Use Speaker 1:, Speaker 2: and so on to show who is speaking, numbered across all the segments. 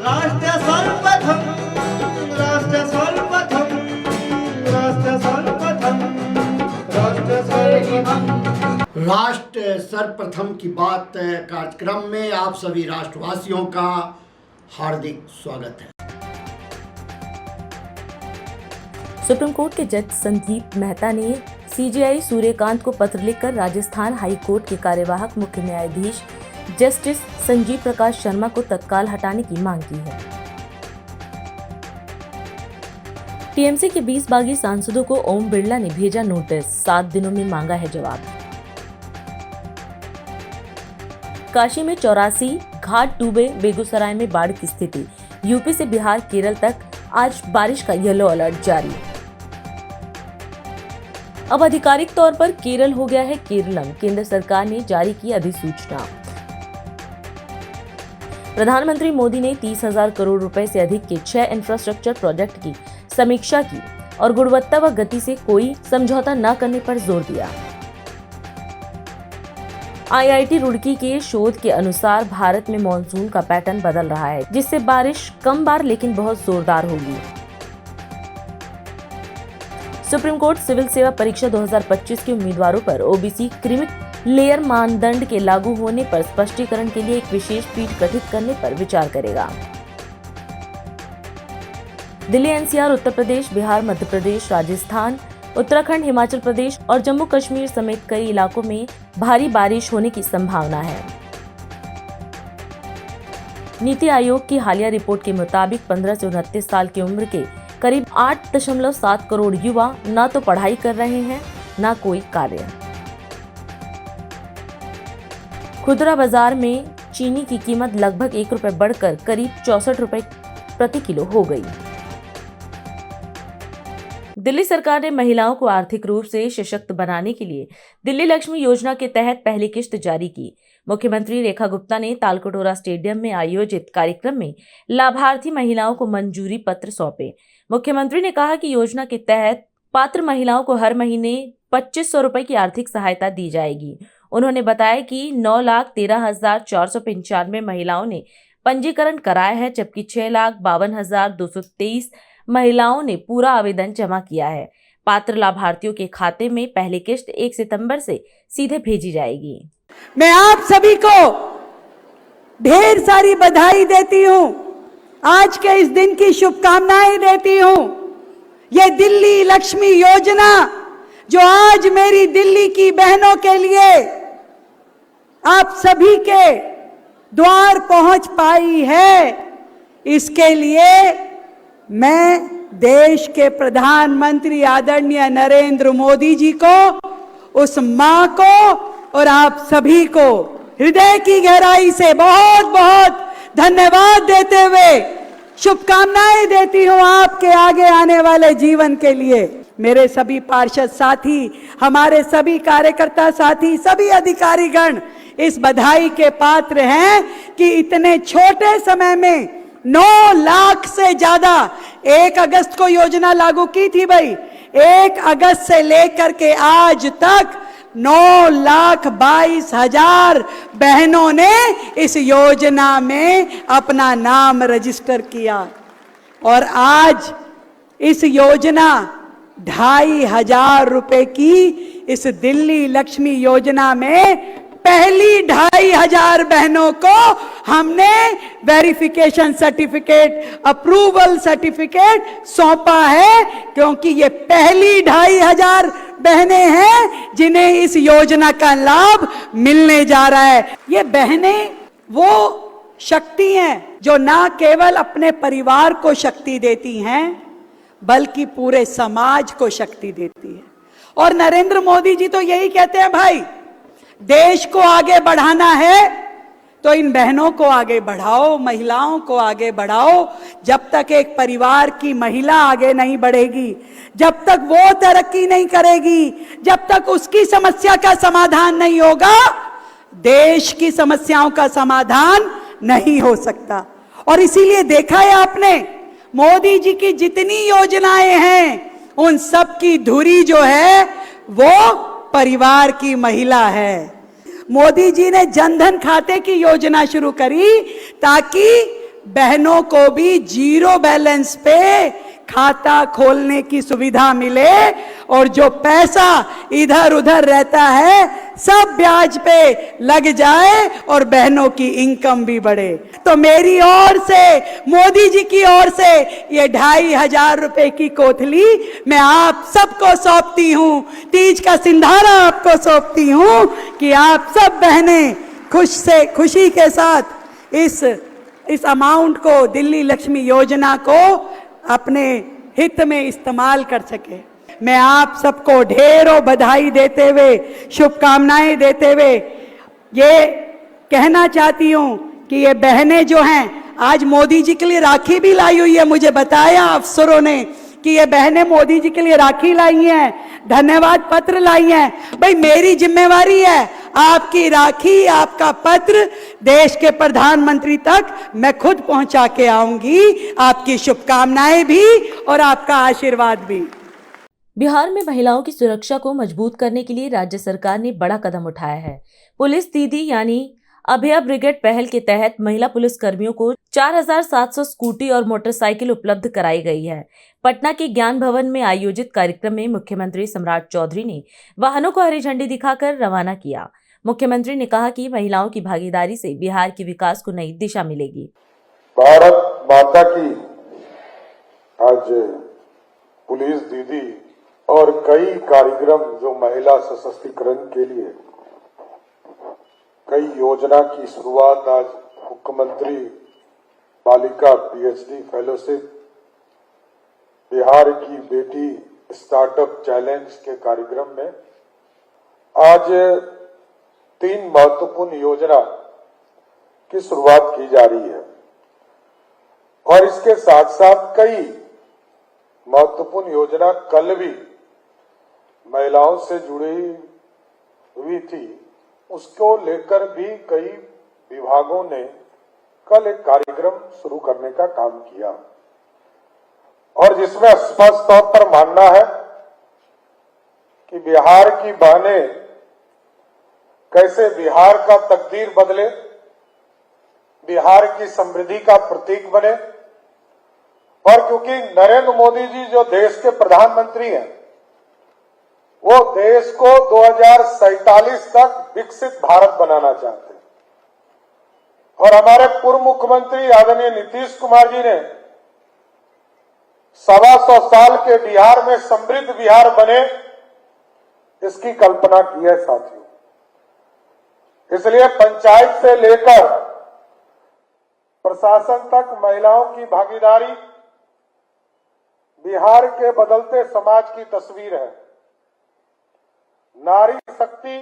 Speaker 1: राष्ट्र सर्वप्रथम, राष्ट्र सर्वप्रथम, राष्ट्र सर्वप्रथम, राष्ट्र सर्वप्रथम।
Speaker 2: राष्ट्र सर्वप्रथम की बात कार्यक्रम में आप सभी राष्ट्रवासियों का हार्दिक स्वागत है।
Speaker 3: सुप्रीम कोर्ट के जज संदीप मेहता ने सीजेआई सूर्यकांत को पत्र लिखकर राजस्थान हाई कोर्ट के कार्यवाहक मुख्य न्यायाधीश जस्टिस संजीव प्रकाश शर्मा को तत्काल हटाने की मांग की है। टीएमसी के 20 बागी सांसदों को ओम बिरला ने भेजा नोटिस, 7 दिनों में मांगा है जवाब। काशी में 84 घाट डूबे, बेगूसराय में बाढ़ की स्थिति, यूपी से बिहार केरल तक आज बारिश का येलो अलर्ट जारी। अब आधिकारिक तौर पर केरल हो गया है केरलम, केंद्र सरकार ने जारी की अधिसूचना। प्रधानमंत्री मोदी ने 30,000 करोड़ रुपए से अधिक के 6 इंफ्रास्ट्रक्चर प्रोजेक्ट की समीक्षा की और गुणवत्ता व गति से कोई समझौता न करने पर जोर दिया। आईआईटी रुड़की के शोध के अनुसार भारत में मॉनसून का पैटर्न बदल रहा है, जिससे बारिश कम बार लेकिन बहुत जोरदार होगी। सुप्रीम कोर्ट सिविल सेवा परीक्षा 2025 के उम्मीदवारों पर ओबीसी क्रीमी लेयर मानदंड के लागू होने पर स्पष्टीकरण के लिए एक विशेष पीठ गठित करने पर विचार करेगा। दिल्ली, एनसीआर, उत्तर प्रदेश, बिहार, मध्य प्रदेश, राजस्थान, उत्तराखंड, हिमाचल प्रदेश और जम्मू कश्मीर समेत कई इलाकों में भारी बारिश होने की संभावना है। नीति आयोग की हालिया रिपोर्ट के मुताबिक 15 से 29 साल की उम्र के करीब 8.7 करोड़ युवा न तो पढ़ाई कर रहे हैं न कोई कार्य। खुदरा बाजार में चीनी की कीमत लगभग 1 रुपए बढ़कर करीब 64 रुपए प्रति किलो हो गई। दिल्ली सरकार ने महिलाओं को आर्थिक रूप से सशक्त बनाने के लिए दिल्ली लक्ष्मी योजना के तहत पहली किश्त जारी की। मुख्यमंत्री रेखा गुप्ता ने तालकटोरा स्टेडियम में आयोजित कार्यक्रम में लाभार्थी महिलाओं को मंजूरी पत्र सौंपे। मुख्यमंत्री ने कहा कि योजना के तहत पात्र महिलाओं को हर महीने 2500 रुपए की आर्थिक सहायता दी जाएगी। उन्होंने बताया कि 9,13,495 महिलाओं ने पंजीकरण कराया है, जबकि 6,52,223 महिलाओं ने पूरा आवेदन जमा किया है। पात्र लाभार्थियों के खाते में पहली किश्त 1 सितंबर से सीधे भेजी जाएगी।
Speaker 4: मैं आप सभी को ढेर सारी बधाई देती हूं, आज के इस दिन की शुभकामनाएं देती हूं। ये दिल्ली लक्ष्मी योजना जो आज मेरी दिल्ली की बहनों के लिए आप सभी के द्वार पहुंच पाई है, इसके लिए मैं देश के प्रधानमंत्री आदरणीय नरेंद्र मोदी जी को, उस मां को और आप सभी को हृदय की गहराई से बहुत बहुत धन्यवाद देते हुए शुभकामनाएं देती हूं आपके आगे आने वाले जीवन के लिए। मेरे सभी पार्षद साथी, हमारे सभी कार्यकर्ता साथी, सभी अधिकारीगण इस बधाई के पात्र हैं कि इतने छोटे समय में 9 लाख से ज्यादा, 1 अगस्त को योजना लागू की थी भाई, 1 अगस्त से लेकर के आज तक 9,22,000 बहनों ने इस योजना में अपना नाम रजिस्टर किया और आज इस योजना 2,500 रुपए की इस दिल्ली लक्ष्मी योजना में पहली 2,500 बहनों को हमने वेरिफिकेशन सर्टिफिकेट, अप्रूवल सर्टिफिकेट सौंपा है, क्योंकि ये पहली 2,500 बहनें हैं जिन्हें इस योजना का लाभ मिलने जा रहा है। ये बहनें वो शक्ति हैं जो ना केवल अपने परिवार को शक्ति देती हैं बल्कि पूरे समाज को शक्ति देती है। और नरेंद्र मोदी जी तो यही कहते हैं, भाई देश को आगे बढ़ाना है तो इन बहनों को आगे बढ़ाओ, महिलाओं को आगे बढ़ाओ। जब तक एक परिवार की महिला आगे नहीं बढ़ेगी, जब तक वो तरक्की नहीं करेगी, जब तक उसकी समस्या का समाधान नहीं होगा, देश की समस्याओं का समाधान नहीं हो सकता। और इसीलिए देखा है आपने, मोदी जी की जितनी योजनाएं हैं उन सब की धुरी जो है वो परिवार की महिला है। मोदी जी ने जनधन खाते की योजना शुरू करी ताकि बहनों को भी जीरो बैलेंस पे खाता खोलने की सुविधा मिले और जो पैसा इधर उधर रहता है सब ब्याज पे लग जाए और बहनों की इनकम भी बढ़े। तो मेरी ओर से, मोदी जी की ओर से ये 2,500 रुपए की कोथली मैं आप सबको सौंपती हूं, तीज का सिंधारा आपको सौंपती हूं कि आप सब बहनें खुशी के साथ इस अमाउंट को, दिल्ली लक्ष्मी योजना को अपने हित में इस्तेमाल कर सके। मैं आप सबको ढेरों बधाई देते हुए, शुभकामनाएं देते हुए ये कहना चाहती हूं कि ये बहनें जो हैं, आज मोदी जी के लिए राखी भी लाई हुई है। मुझे बताया अफसरों ने कि ये बहनें मोदी जी के लिए राखी लाई हैं, धन्यवाद पत्र लाई हैं। भाई मेरी जिम्मेवारी है आपकी राखी, आपका पत्र देश के प्रधानमंत्री तक मैं खुद पहुंचा के आऊंगी। आपकी शुभकामनाएं भी और आपका आशीर्वाद भी।
Speaker 3: बिहार में महिलाओं की सुरक्षा को मजबूत करने के लिए राज्य सरकार ने बड़ा कदम उठाया है। पुलिस दीदी यानी अभया ब्रिगेड पहल के तहत महिला पुलिस कर्मियों को 4,700 स्कूटी और मोटरसाइकिल उपलब्ध कराई गई है। पटना के ज्ञान भवन में आयोजित कार्यक्रम में मुख्यमंत्री सम्राट चौधरी ने वाहनों को हरी झंडी दिखाकर रवाना किया। मुख्यमंत्री ने कहा कि महिलाओं की भागीदारी से बिहार के विकास को नई दिशा मिलेगी।
Speaker 5: भारत माता की आज पुलिस दीदी और कई कार्यक्रम जो महिला सशक्तिकरण के लिए कई योजना की शुरुआत, आज मुख्यमंत्री बालिका पीएचडी फेलोशिप, बिहार की बेटी स्टार्टअप चैलेंज के कार्यक्रम में आज 3 महत्वपूर्ण योजना की शुरुआत की जा रही है और इसके साथ साथ कई महत्वपूर्ण योजना कल भी महिलाओं से जुड़ी हुई थी, उसको लेकर भी कई विभागों ने कल एक कार्यक्रम शुरू करने का काम किया और जिसमें स्पष्ट तौर पर मानना है कि बिहार की बहनें कैसे बिहार का तकदीर बदले, बिहार की समृद्धि का प्रतीक बने। और क्योंकि नरेंद्र मोदी जी जो देश के प्रधानमंत्री हैं, वो देश को 2047 तक विकसित भारत बनाना चाहते हैं और हमारे पूर्व मुख्यमंत्री आदरणीय नीतीश कुमार जी ने 125 साल के बिहार में समृद्ध बिहार बने, इसकी कल्पना की है साथियों। इसलिए पंचायत से लेकर प्रशासन तक महिलाओं की भागीदारी बिहार के बदलते समाज की तस्वीर है। नारी शक्ति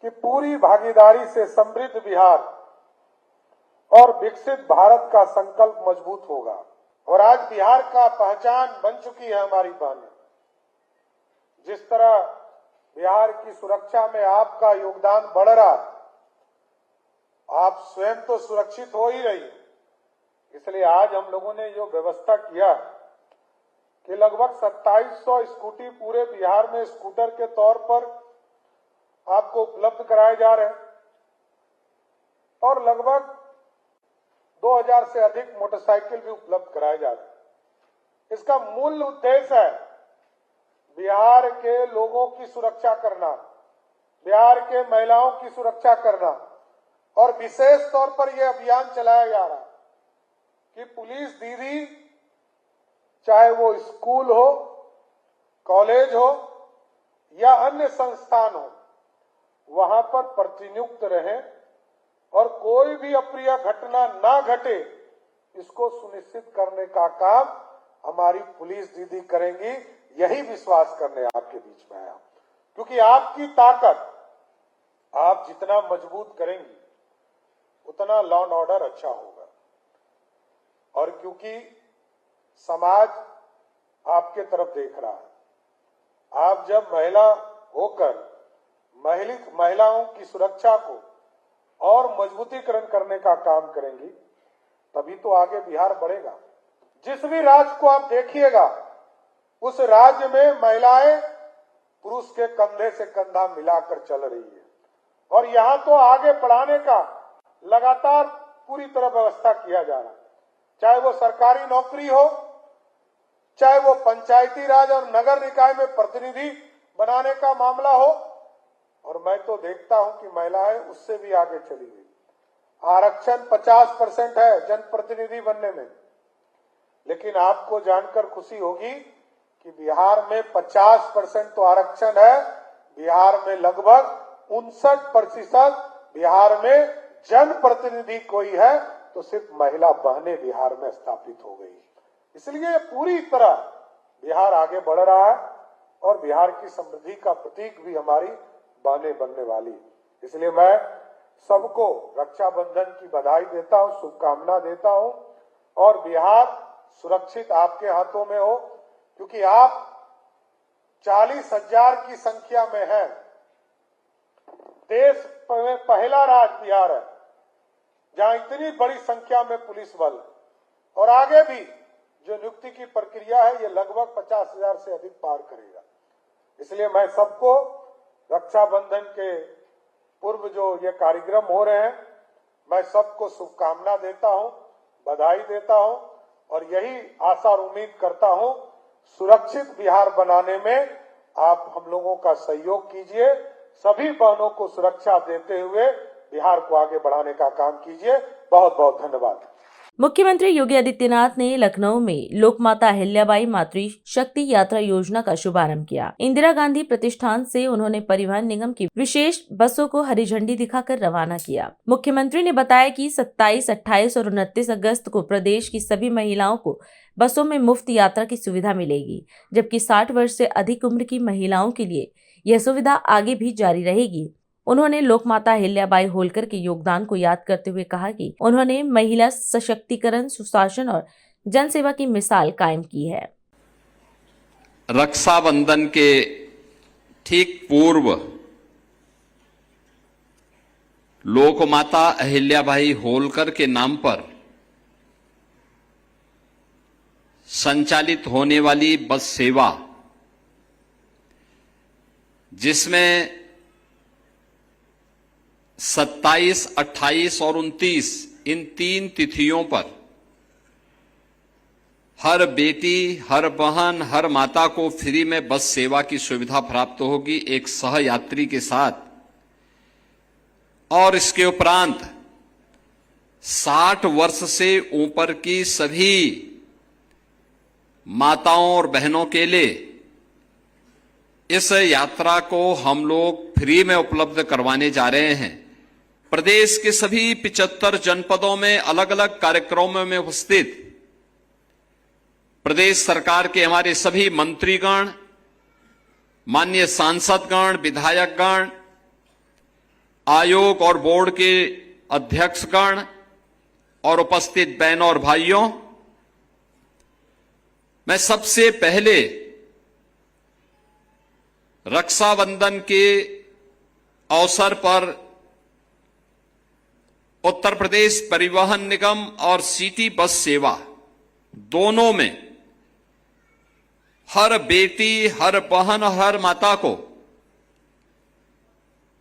Speaker 5: की पूरी भागीदारी से समृद्ध बिहार और विकसित भारत का संकल्प मजबूत होगा और आज बिहार का पहचान बन चुकी है हमारी बहनें। जिस तरह बिहार की सुरक्षा में आपका योगदान बढ़ रहा, आप स्वयं तो सुरक्षित हो ही रही, इसलिए आज हम लोगों ने जो व्यवस्था किया कि लगभग 2700 स्कूटी पूरे बिहार में स्कूटर के तौर पर आपको उपलब्ध कराए जा रहे हैं और लगभग 2000 से अधिक मोटरसाइकिल भी उपलब्ध कराए जा रहे हैं। इसका मूल उद्देश्य है बिहार के लोगों की सुरक्षा करना, बिहार के महिलाओं की सुरक्षा करना और विशेष तौर पर यह अभियान चलाया जा रहा है कि पुलिस दीदी, चाहे वो स्कूल हो, कॉलेज हो या अन्य संस्थान हो, वहां पर प्रतिनियुक्त रहें और कोई भी अप्रिय घटना ना घटे, इसको सुनिश्चित करने का काम हमारी पुलिस दीदी करेंगी। यही विश्वास करने आपके बीच में आया, क्योंकि आपकी ताकत आप जितना मजबूत करेंगी उतना लॉ एंड ऑर्डर अच्छा होगा और क्योंकि समाज आपके तरफ देख रहा है, आप जब महिला होकर महिलाओं की सुरक्षा को और मजबूतीकरण करने का काम करेंगी, तभी तो आगे बिहार बढ़ेगा। जिस भी राज्य को आप देखिएगा, उस राज्य में महिलाएं पुरुष के कंधे से कंधा मिलाकर चल रही है और यहां तो आगे बढ़ाने का लगातार पूरी तरह व्यवस्था किया जा रहा है, चाहे वो सरकारी नौकरी हो, चाहे वो पंचायती राज और नगर निकाय में प्रतिनिधि बनाने का मामला हो। और मैं तो देखता हूं कि महिलाएं उससे भी आगे चली गई। आरक्षण 50% है जनप्रतिनिधि बनने में, लेकिन आपको जानकर खुशी होगी कि बिहार में 50% तो आरक्षण है, बिहार में लगभग 59% बिहार में जनप्रतिनिधि कोई है तो सिर्फ महिला बहनें बिहार में स्थापित हो गई। इसलिए पूरी तरह बिहार आगे बढ़ रहा है और बिहार की समृद्धि का प्रतीक भी हमारी बहनें बनने वाली। इसलिए मैं सबको रक्षाबंधन की बधाई देता हूं, शुभकामना देता हूं और बिहार सुरक्षित आपके हाथों में हो, क्योंकि आप 40,000 की संख्या में हैं। देश में पहला राज्य बिहार है जहां इतनी बड़ी संख्या में पुलिस बल, और आगे भी जो नियुक्ति की प्रक्रिया है ये लगभग 50,000 से अधिक पार करेगा। इसलिए मैं सबको रक्षाबंधन के पूर्व जो ये कार्यक्रम हो रहे हैं, मैं सबको शुभकामना देता हूं, बधाई देता हूं और यही आशा और उम्मीद करता हूं सुरक्षित बिहार बनाने में आप हम लोगों का सहयोग कीजिए। सभी बहनों को सुरक्षा देते हुए बिहार को आगे बढ़ाने का काम कीजिए। बहुत बहुत धन्यवाद।
Speaker 3: मुख्यमंत्री योगी आदित्यनाथ ने लखनऊ में लोकमाता अहिल्याबाई मातृ शक्ति यात्रा योजना का शुभारंभ किया। इंदिरा गांधी प्रतिष्ठान से उन्होंने परिवहन निगम की विशेष बसों को हरी झंडी दिखाकर रवाना किया। मुख्यमंत्री ने बताया कि 27, 28 और 29 अगस्त को प्रदेश की सभी महिलाओं को बसों में मुफ्त यात्रा की सुविधा मिलेगी, जबकि 60 वर्ष से अधिक उम्र की महिलाओं के लिए यह सुविधा आगे भी जारी रहेगी। उन्होंने लोकमाता अहिल्याबाई होलकर के योगदान को याद करते हुए कहा कि उन्होंने महिला सशक्तिकरण, सुशासन और जनसेवा की मिसाल कायम की है।
Speaker 6: रक्षाबंधन के ठीक पूर्व लोकमाता अहिल्याबाई होलकर के नाम पर संचालित होने वाली बस सेवा, जिसमें 27, 28 और 29 इन 3 तिथियों पर हर बेटी, हर बहन, हर माता को फ्री में बस सेवा की सुविधा प्राप्त होगी एक सहयात्री के साथ। और इसके उपरांत 60 वर्ष से ऊपर की सभी माताओं और बहनों के लिए इस यात्रा को हम लोग फ्री में उपलब्ध करवाने जा रहे हैं। प्रदेश के सभी 75 जनपदों में अलग अलग कार्यक्रमों में उपस्थित प्रदेश सरकार के हमारे सभी मंत्रीगण, माननीय सांसदगण, विधायकगण, आयोग और बोर्ड के अध्यक्षगण और उपस्थित बहनों और भाइयों, मैं सबसे पहले रक्षाबंधन के अवसर पर उत्तर प्रदेश परिवहन निगम और सिटी बस सेवा दोनों में हर बेटी, हर बहन और हर माता को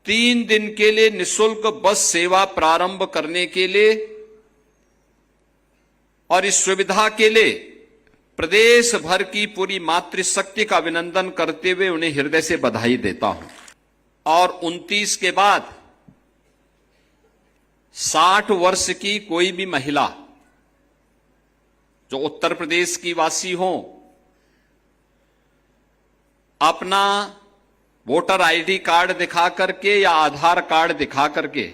Speaker 6: 3 दिन के लिए निःशुल्क बस सेवा प्रारंभ करने के लिए और इस सुविधा के लिए प्रदेश भर की पूरी मातृशक्ति का अभिनंदन करते हुए उन्हें हृदय से बधाई देता हूं। और 29 के बाद 60 वर्ष की कोई भी महिला जो उत्तर प्रदेश की वासी हो, अपना वोटर आईडी कार्ड दिखा करके या आधार कार्ड दिखा करके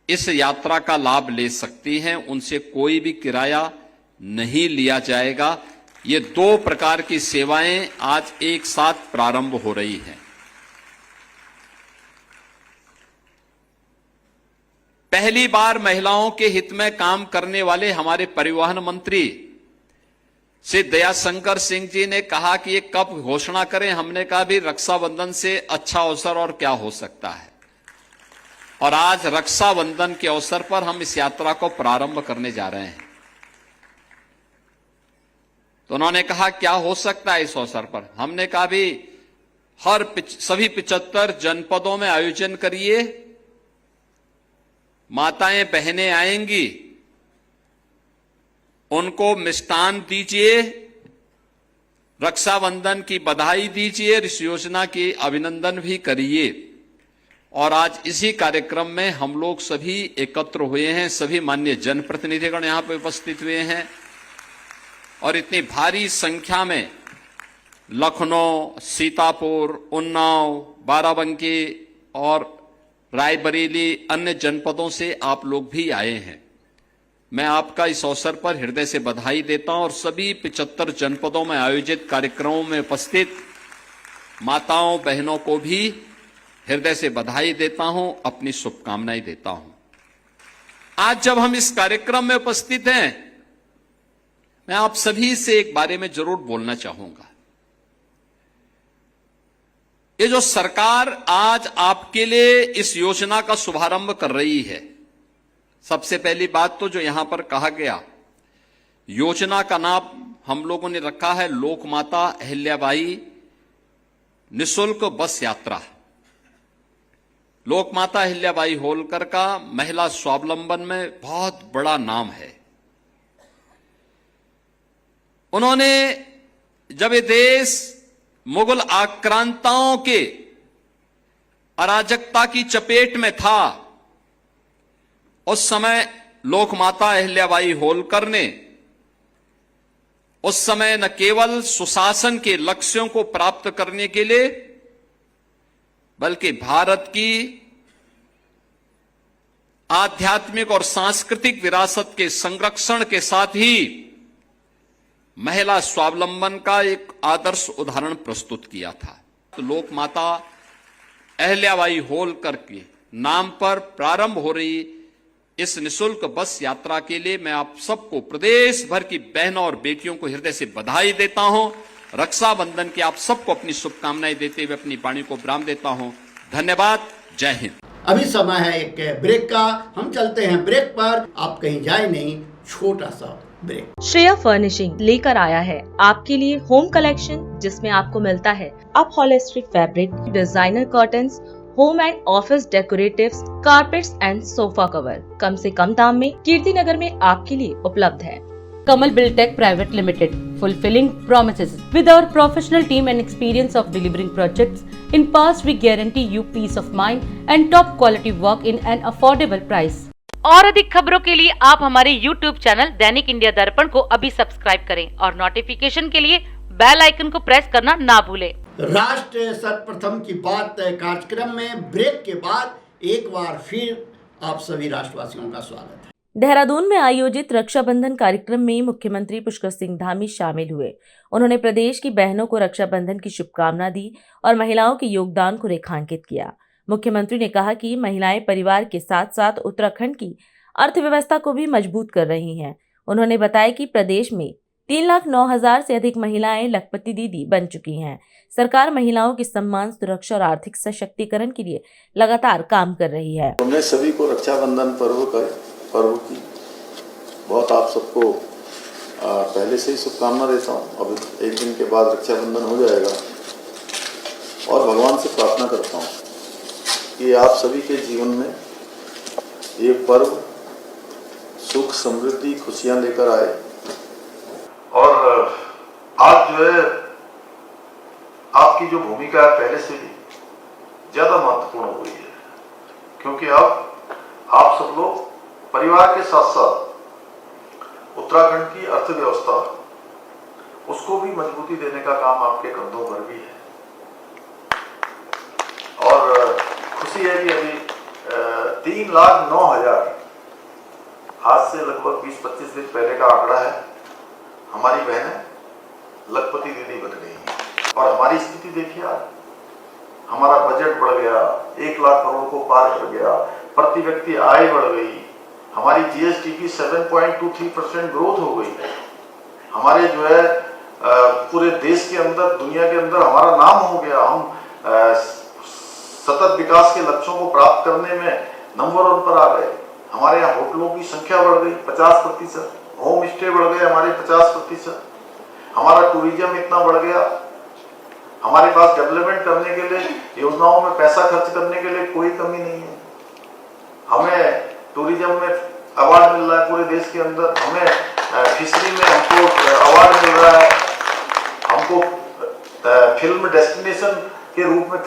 Speaker 6: इस यात्रा का लाभ ले सकती हैं। उनसे कोई भी किराया नहीं लिया जाएगा। ये 2 प्रकार की सेवाएं आज एक साथ प्रारंभ हो रही हैं। पहली बार महिलाओं के हित में काम करने वाले हमारे परिवहन मंत्री श्री दयाशंकर सिंह जी ने कहा कि ये कब घोषणा करें। हमने कहा भी रक्षाबंधन से अच्छा अवसर और क्या हो सकता है, और आज रक्षाबंधन के अवसर पर हम इस यात्रा को प्रारंभ करने जा रहे हैं। तो उन्होंने कहा क्या हो सकता है इस अवसर पर। हमने कहा भी सभी 75 जनपदों में आयोजन करिए माताएं बहनें आएंगी, उनको मिष्टान दीजिए, रक्षाबंधन की बधाई दीजिए, इस योजना की अभिनंदन भी करिए। और आज इसी कार्यक्रम में हम लोग सभी एकत्र हुए हैं, सभी माननीय जनप्रतिनिधिगण यहां पर उपस्थित हुए हैं और इतनी भारी संख्या में लखनऊ, सीतापुर, उन्नाव, बाराबंकी और रायबरेली अन्य जनपदों से आप लोग भी आए हैं। मैं आपका इस अवसर पर हृदय से बधाई देता हूं और सभी 75 जनपदों में आयोजित कार्यक्रमों में उपस्थित माताओं बहनों को भी हृदय से बधाई देता हूं, अपनी शुभकामनाएं देता हूं। आज जब हम इस कार्यक्रम में उपस्थित हैं, मैं आप सभी से एक बारे में जरूर बोलना चाहूंगा। ये जो सरकार आज आपके लिए इस योजना का शुभारंभ कर रही है, सबसे पहली बात तो जो यहां पर कहा गया, योजना का नाम हम लोगों ने रखा है लोकमाता अहिल्याबाई निशुल्क बस यात्रा। लोकमाता अहिल्याबाई होलकर का महिला स्वावलंबन में बहुत बड़ा नाम है। उन्होंने जब ये देश मुगल आक्रांताओं के अराजकता की चपेट में था, उस समय लोकमाता अहिल्याबाई होलकर ने उस समय न केवल सुशासन के लक्ष्यों को प्राप्त करने के लिए बल्कि भारत की आध्यात्मिक और सांस्कृतिक विरासत के संरक्षण के साथ ही महिला स्वावलंबन का एक आदर्श उदाहरण प्रस्तुत किया था। तो लोकमाता अहिल्याबाई होलकर के नाम पर प्रारंभ हो रही इस निशुल्क बस यात्रा के लिए मैं आप सबको, प्रदेश भर की बहनों और बेटियों को हृदय से बधाई देता हूं। रक्षाबंधन की आप सबको अपनी शुभकामनाएं देते हुए अपनी वाणी को विराम देता हूं। धन्यवाद। जय हिंद।
Speaker 2: अभी समय है एक ब्रेक का, हम चलते हैं ब्रेक पर। आप कहीं जाए नहीं, छोटा सा ब्रेक।
Speaker 3: श्रेया फर्निशिंग लेकर आया है आपके लिए होम कलेक्शन, जिसमें आपको मिलता है upholstery fabric, designer curtains, home and office decoratives, carpets and sofa cover कम से कम दाम में कीर्ति नगर में आपके लिए उपलब्ध है। Kamal Buildtech Private Limited, fulfilling promises. With our professional team and experience of delivering projects, in past we guarantee you peace of mind and top quality work in an affordable price. और अधिक खबरों के लिए आप हमारे YouTube channel दैनिक India दर्पण को अभी सब्सक्राइब करें और नोटिफिकेशन के लिए बेल आइकन को प्रेस करना ना भूलें।
Speaker 2: राष्ट्र सर्वप्रथम की बात कार्यक्रम में ब्रेक के बाद एक बार फिर आप सभी राष्ट्रवासियों का स्वागत है।
Speaker 3: देहरादून में आयोजित रक्षाबंधन कार्यक्रम में मुख्यमंत्री पुष्कर सिंह धामी शामिल हुए। उन्होंने प्रदेश की बहनों को रक्षाबंधन की शुभकामना दी और महिलाओं के योगदान को रेखांकित किया। मुख्यमंत्री ने कहा कि महिलाएं परिवार के साथ साथ उत्तराखंड की अर्थव्यवस्था को भी मजबूत कर रही हैं। उन्होंने बताया कि प्रदेश में 3,09,000 से अधिक महिलाएं लखपति दीदी बन चुकी हैं। सरकार महिलाओं के सम्मान, सुरक्षा और आर्थिक सशक्तिकरण के लिए लगातार काम कर रही है।
Speaker 7: हमने सभी को रक्षाबंधन पर्व की बहुत आप सबको पहले से ही शुभकामना देता हूँ। अब एक दिन के बाद रक्षाबंधन हो जाएगा और भगवान से प्रार्थना करता हूँ कि आप सभी के जीवन में ये पर्व सुख, समृद्धि, खुशियाँ लेकर आए। और आज जो है आपकी जो भूमिका है पहले से भी ज़्यादा महत्वपूर्ण हो गई है, क्योंकि अब आप सब लोग परिवार के साथ साथ उत्तराखंड की अर्थव्यवस्था उसको भी मजबूती देने का काम आपके कंधों पर भी है। और खुशी है कि अभी 3,09,000 आज से लगभग 20-25 दिन पहले का आंकड़ा है, हमारी बहनें लखपति दीदी बन गई हैं। और हमारी स्थिति देखिए, आज हमारा बजट बढ़ गया, 1 लाख करोड़ को पार कर गया, प्रति व्यक्ति आय बढ़ गई, हमारी जीएसटी की 7.23% ग्रोथ हो गई है। हमारे जो है पूरे देश के अंदर, दुनिया के अंदर हमारा नाम हो गया। हम सतत विकास के लक्ष्यों को प्राप्त करने में नंबर 1 पर आ गए। हमारे यहाँ होटलों की संख्या बढ़ गई 50%, होम स्टे बढ़ गए हमारे 50%, हमारा टूरिज्म इतना बढ़ गया। हमारे पास डेवलपमेंट करने के लिए, योजनाओं में पैसा खर्च करने के लिए कोई कमी नहीं है। हमें टूरिज्म में अवार्ड मिल रहा है पूरे देश के अंदर, हमें फिशरी में हमको अवार्ड मिल रहा है, हमको फिल्म डेस्टिनेशन के रूप में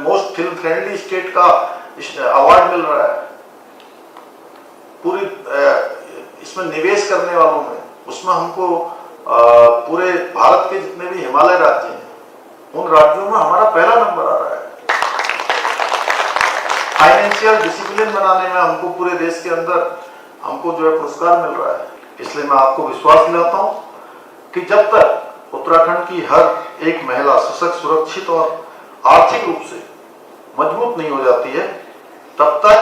Speaker 7: मोस्ट फिल्म फ्रेंडली स्टेट का अवार्ड मिल रहा है। पूरी इसमें निवेश करने वालों में, उसमें हमको पूरे भारत के जितने भी हिमालय राज्य हैं उन राज्यों में हमारा पहला नंबर आ रहा है। फाइनेंशियल डिसिप्लिन बनाने में हमको पूरे देश के अंदर हमको जो है पुरस्कार मिल रहा है। इसलिए मैं आपको विश्वास दिलाता हूं कि जब तक उत्तराखंड की हर एक महिला सशक्त, सुरक्षित और आर्थिक रूप से मजबूत नहीं हो जाती है, तब तक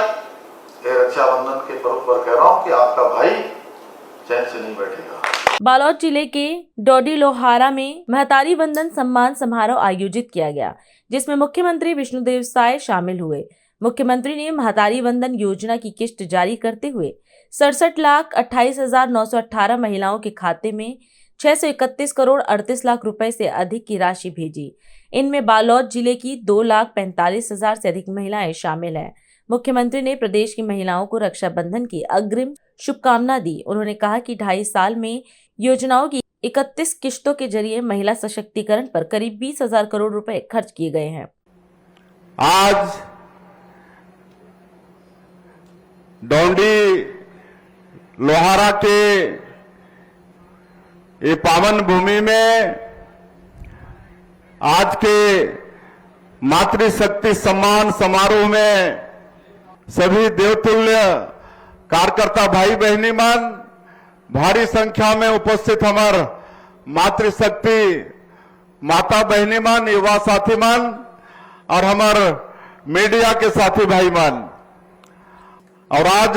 Speaker 7: रक्षाबंधन के पर्व पर कह रहा हूं कि आपका भाई चैन से नहीं बैठेगा।
Speaker 3: बालोद जिले के डोडी लोहारा में महतारी वंदन सम्मान समारोह आयोजित किया गया, जिसमें मुख्यमंत्री विष्णुदेव साय शामिल हुए। मुख्यमंत्री ने महतारी वंदन योजना की किस्त जारी करते हुए 67,28,918 महिलाओं के खाते में 631 करोड़ 38 लाख रुपए से अधिक की राशि भेजी। इनमें बालोद जिले की 2,45,000 से अधिक महिलाएं शामिल हैं। मुख्यमंत्री ने प्रदेश की महिलाओं को रक्षाबंधन की अग्रिम शुभकामना दी। उन्होंने कहा कि 2.5 साल में योजनाओं की 31 किश्तों के जरिए महिला सशक्तिकरण पर करीब 20,000 करोड़ रुपए खर्च किए गए हैं।
Speaker 8: आज डोंडी लोहारा के ये पावन भूमि में आज के मातृशक्ति सम्मान समारोह में सभी देवतुल्य कार्यकर्ता भाई बहनी मन, भारी संख्या में उपस्थित हमार मातृशक्ति माता बहनी मन, युवा साथी मन और हमार मीडिया के साथी भाई मन। और आज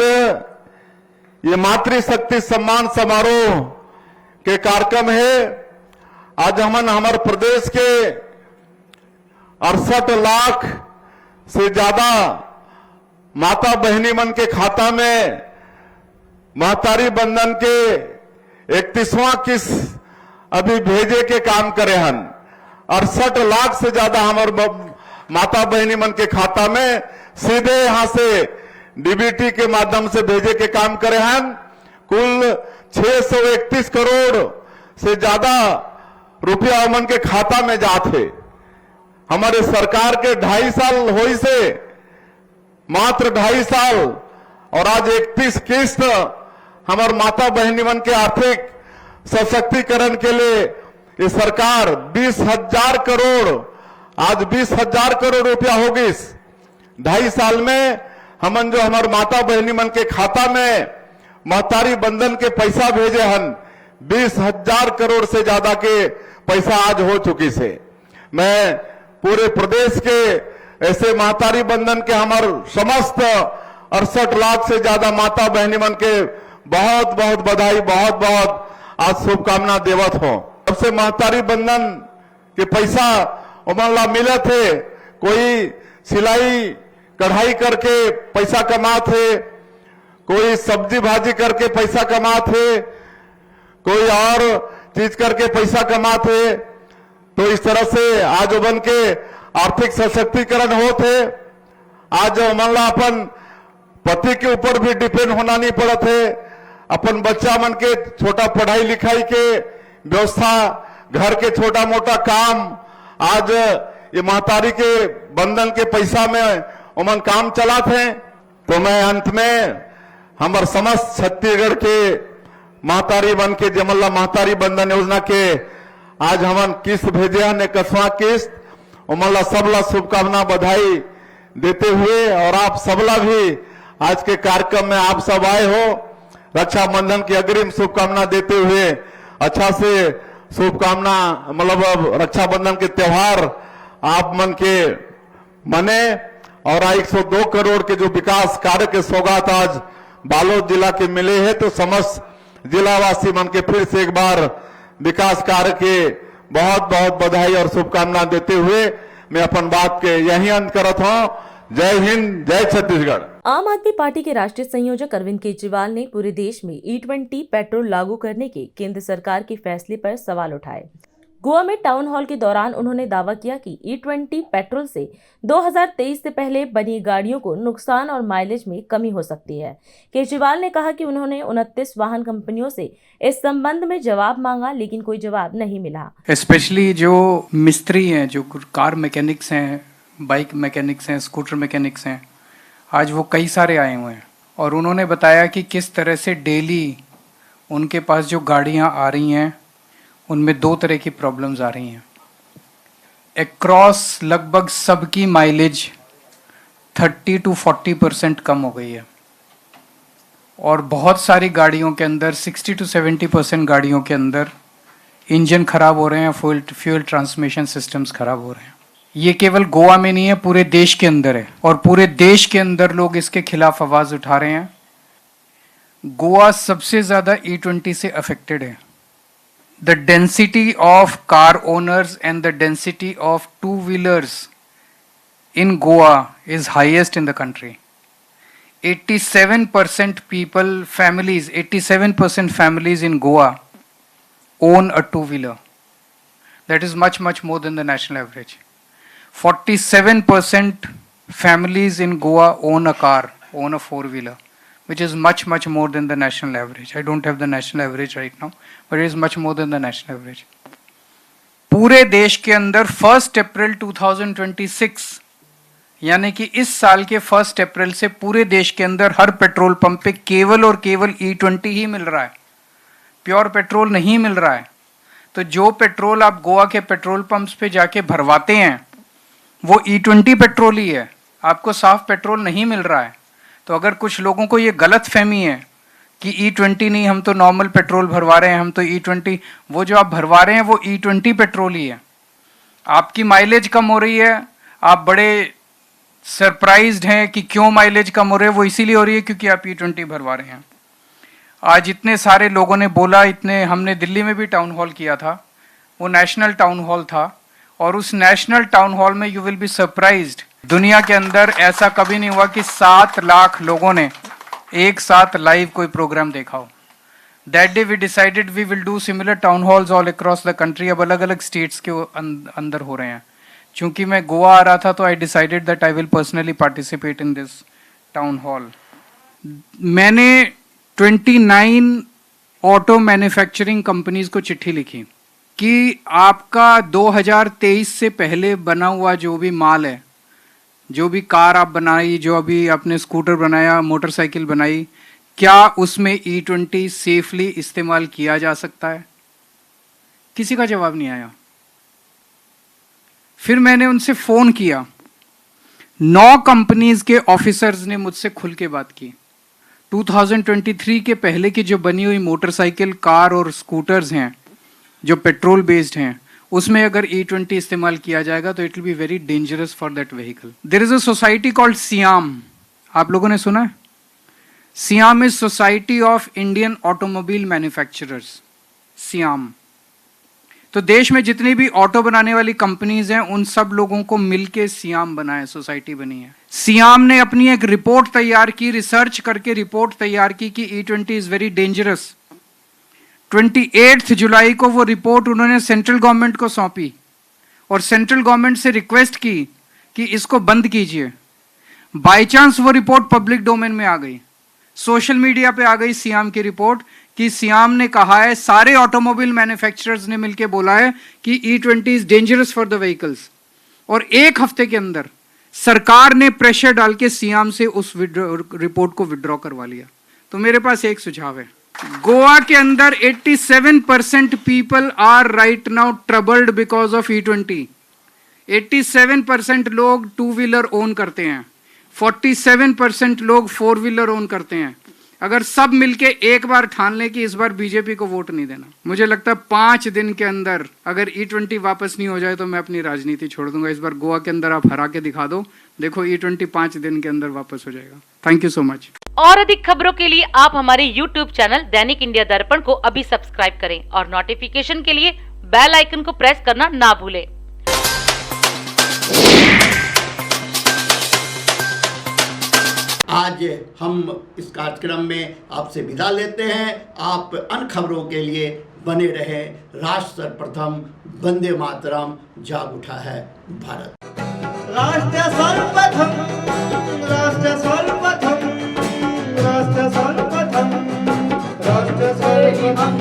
Speaker 8: ये मातृशक्ति सम्मान समारोह के कार्यक्रम है। आज हमन हमारे प्रदेश के 68 लाख से ज्यादा माता बहनी मन के खाता में महतारी बंधन के 31वां किस्त अभी भेजे के काम करे हन। 68 लाख से ज्यादा हमारे माता बहनी मन के खाता में सीधे यहां से डीबीटी के माध्यम से भेजे के काम करे हन। कुल 631 करोड़ से ज्यादा रुपया उमन के खाता में जाते। हमारे सरकार के 2.5 साल होई से, मात्र 2.5 साल, और आज 31 किस्त हमारे माता बहनी मन के आर्थिक सशक्तिकरण के लिए ये सरकार 20,000 करोड़, आज 20,000 करोड़ रुपया होगी। 2.5 साल में हमन जो हमारे माता बहनी मन के खाता में महतारी बंधन के पैसा भेजे हन, 20,000 करोड़ से ज्यादा के पैसा आज हो चुकी से। मैं पूरे प्रदेश के ऐसे महतारी बंधन के हमारे समस्त 68 लाख से ज्यादा माता बहनी मन के बहुत बहुत बधाई, बहुत बहुत आज शुभकामना देवत हो। सबसे महतारी बंधन के पैसा उमला मिले थे, कोई सिलाई कढ़ाई करके पैसा कमाते, कोई सब्जी भाजी करके पैसा कमाते, कोई और चीज करके पैसा कमाते। तो इस तरह से आज उमन के आर्थिक सशक्तिकरण होते। आज उमन ला अपन पति के ऊपर भी डिपेंड होना नहीं पड़त है। अपन बच्चा मन के छोटा पढ़ाई लिखाई के व्यवस्था, घर के छोटा मोटा काम आज ये महतारी के बंधन के पैसा में उमन काम चलाते हैं। तो मैं अंत में हमारे समस्त छत्तीसगढ़ के महतारी बन के जमल्ला महतारी बंधन योजना के आज हमन किस्त भेजे हैं, 21वां किस्त। उमल्ला सबला शुभकामना बधाई देते हुए, और आप सबला भी आज के कार्यक्रम में आप सब आए हो, रक्षाबंधन की अग्रिम शुभकामना देते हुए अच्छा से शुभकामना, मतलब अब रक्षाबंधन के त्योहार आप मन के मने। और 102 करोड़ के जो विकास कार्य के सौगात आज बालोद जिला के मिले हैं, तो समस्त जिलावासी मन के फिर से एक बार विकास कार्य के बहुत बहुत बधाई और शुभकामना देते हुए मैं अपन बात के यही अंत करत हूं। जय हिंद, जय छत्तीसगढ़।
Speaker 3: आम आदमी पार्टी के राष्ट्रीय संयोजक अरविंद केजरीवाल ने पूरे देश में E20 पेट्रोल लागू करने के केंद्र सरकार के फैसले पर सवाल उठाए। गोवा में टाउन हॉल के दौरान उन्होंने दावा किया कि E20 पेट्रोल से 2023 से पहले बनी गाड़ियों को नुकसान और माइलेज में कमी हो सकती है। केजरीवाल ने कहा कि उन्होंने 29 वाहन कंपनियों से इस संबंध में जवाब मांगा, लेकिन कोई जवाब नहीं मिला।
Speaker 9: स्पेशली जो मिस्त्री हैं, जो कार मैकेनिक्स हैं, बाइक मैकेनिक्स हैं, स्कूटर मैकेनिक्स हैं, आज वो कई सारे आए हुए हैं और उन्होंने बताया कि किस तरह से डेली उनके पास जो गाड़ियाँ आ रही हैं उनमें 2 तरह की प्रॉब्लम्स आ रही हैं। अक्रॉस लगभग सबकी माइलेज 30 to 40% कम हो गई है और बहुत सारी गाड़ियों के अंदर 60 to 70% गाड़ियों के अंदर इंजन खराब हो रहे हैं, फ्यूल ट्रांसमिशन सिस्टम्स खराब हो रहे हैं। ये केवल गोवा में नहीं है, पूरे देश के अंदर है और पूरे देश के अंदर लोग इसके खिलाफ आवाज उठा रहे हैं। गोवा सबसे ज्यादा E20 से अफेक्टेड है। The density of car owners and the density of two-wheelers in Goa is highest in the country. 87% families in Goa own a two-wheeler. That is much more than the national average. 47% families in Goa own a car, own a four-wheeler, which is much more than the national average. I don't have the national average right now, but it is much more than the national average. पूरे देश के अंदर 1 अप्रैल 2026 यानी कि इस साल के 1 अप्रैल से पूरे देश के अंदर हर पेट्रोल पंप पे केवल और केवल E20 ही मिल रहा है, प्योर पेट्रोल नहीं मिल रहा है। तो जो पेट्रोल आप गोवा के पेट्रोल पंप्स पे जाके भरवाते हैं वो E20 पेट्रोल ही है, आपको साफ पेट्रोल नहीं मिल रहा है। तो अगर कुछ लोगों को ये गलत फहमी है कि E20 नहीं, हम तो नॉर्मल पेट्रोल भरवा रहे हैं, हम तो E20, वो जो आप भरवा रहे हैं वो E20 पेट्रोल ही है। आपकी माइलेज कम हो रही है, आप बड़े सरप्राइज्ड हैं कि क्यों माइलेज कम हो रही है, वो इसीलिए हो रही है क्योंकि आप E20 भरवा रहे हैं। आज इतने सारे लोगों ने बोला, हमने दिल्ली में भी टाउन हॉल किया था, वो नेशनल टाउन हॉल था और उस नेशनल टाउन हॉल में यू विल बी सरप्राइज्ड, दुनिया के अंदर ऐसा कभी नहीं हुआ कि 7 लाख लोगों ने एक साथ लाइव कोई प्रोग्राम देखा हो। That day we decided we will do similar town halls all across the country. अब अलग अलग स्टेट्स के अंदर हो रहे हैं। चूंकि मैं गोवा आ रहा था तो I decided that I will personally participate in this town hall. मैंने 29 ऑटो मैन्युफैक्चरिंग कंपनीज को चिट्ठी लिखी कि आपका 2023 से पहले बना हुआ जो भी माल है, जो भी कार आप बनाई, जो अभी आपने स्कूटर बनाया, मोटरसाइकिल बनाई, क्या उसमें E20 सेफली इस्तेमाल किया जा सकता है? किसी का जवाब नहीं आया। फिर मैंने उनसे फोन किया, 9 कंपनीज के ऑफिसर्स ने मुझसे खुल के बात की। 2023 के पहले की जो बनी हुई मोटरसाइकिल, कार और स्कूटर्स हैं जो पेट्रोल बेस्ड हैं, उसमें अगर E20 इस्तेमाल किया जाएगा तो it will be very dangerous for that vehicle. There is a society called SIAM, आप लोगों ने सुना है? SIAM is society of Indian automobile manufacturers, SIAM. तो देश में जितनी भी ऑटो बनाने वाली कंपनीज हैं उन सब लोगों को मिलके सियाम बना है, सोसाइटी बनी है। सियाम ने अपनी एक रिपोर्ट तैयार की, रिसर्च करके रिपोर्ट तैयार की कि E20 इज वेरी डेंजरस। 28 जुलाई को वो रिपोर्ट उन्होंने सेंट्रल गवर्नमेंट को सौंपी और सेंट्रल गवर्नमेंट से रिक्वेस्ट की कि इसको बंद कीजिए। बाय चांस वो रिपोर्ट पब्लिक डोमेन में आ गई, सोशल मीडिया पे आ गई सियाम की रिपोर्ट कि सियाम ने कहा है, सारे ऑटोमोबाइल मैन्युफैक्चरर्स ने मिलकर बोला है कि E20 is dangerous for the vehicles. और 1 हफ्ते के अंदर सरकार ने प्रेशर डाल के सियाम से उस रिपोर्ट को विड्रॉ करवा लिया। तो मेरे पास एक सुझाव है, गोवा के अंदर 87% people are right now troubled because of E20। 87% लोग 2 व्हीलर ओन करते हैं, 47% लोग 4 व्हीलर ओन करते हैं। अगर सब मिलके एक बार ठान लें कि इस बार बीजेपी को वोट नहीं देना, मुझे लगता है 5 दिन के अंदर अगर E20 वापस नहीं हो जाए तो मैं अपनी राजनीति छोड़ दूंगा। इस बार गोवा के अंदर आप हरा के दिखा दो, देखो E20 5 दिन के अंदर वापस हो जाएगा। Thank you so much.
Speaker 3: और अधिक खबरों के लिए आप हमारे YouTube चैनल दैनिक इंडिया दर्पण को अभी सब्सक्राइब करें और नोटिफिकेशन के लिए बेल आइकन को प्रेस करना ना भूलें।
Speaker 2: आज हम इस कार्यक्रम में आपसे विदा लेते हैं। आप अन्य खबरों के लिए बने रहे। राष्ट्र सर्वप्रथम, वंदे मातरम, जाग उठा है भारत।
Speaker 1: राष्ट्र सर्वप्रथम, राष्ट्र सर्वप्रथम, राष्ट्र सर्वप्रथम, राष्ट्र सर्वप्रथम।